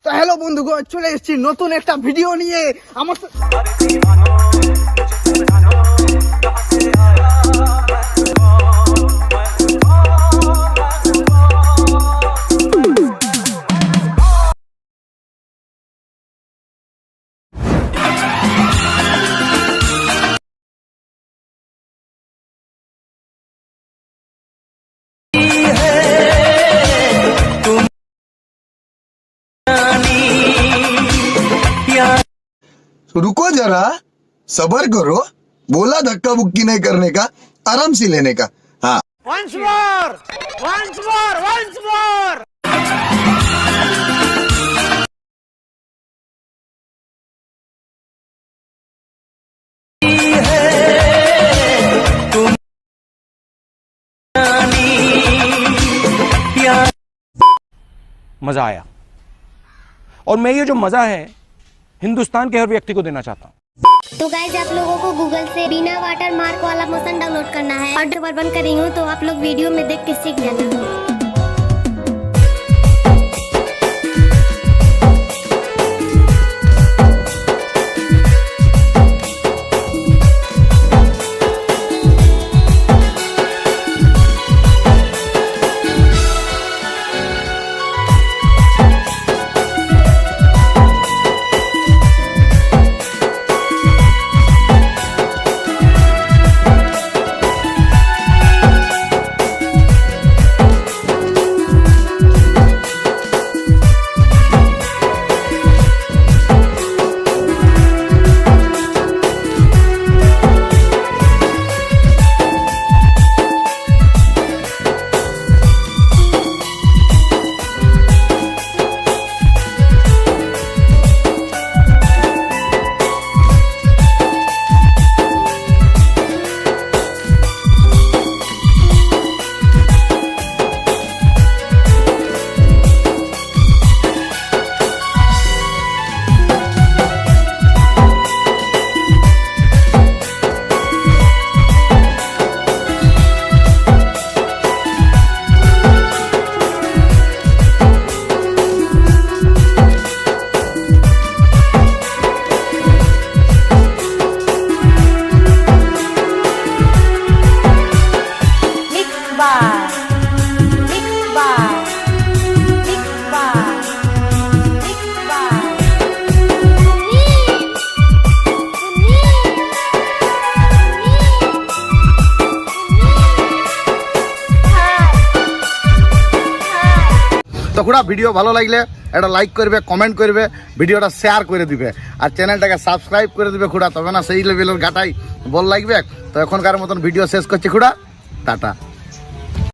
তো হ্যালো বন্ধুগণ, চলে এসেছি নতুন একটা ভিডিও নিয়ে। আমার रुको जरा, सबर करो। बोला धक्का बुक्की नहीं करने का, आराम से लेने का। हाँ, Once more! Once more! Once more! मजा आया और मैं ये जो मजा है हिंदुस्तान के हर व्यक्ति को देना चाहता हूँ। तो गाइस, आप लोगों को गूगल से बिना वाटर मार्क वाला मोशन डाउनलोड करना है और डबल बंद कर रही हूँ, तो आप लोग वीडियो में देख के सीख जाना। তো খুড়া ভিডিও ভালো লাগলে একটা লাইক করবে, কমেন্ট করবে, ভিডিওটা শেয়ার করে দিবে আর চ্যানেলটাকে সাবস্ক্রাইব করে দিবে খুড়া, তবে না সেই লেভেলের গাটাই বল লাগবে। তো এখনকার মতন ভিডিও শেষ করছি খুড়া, টাটা।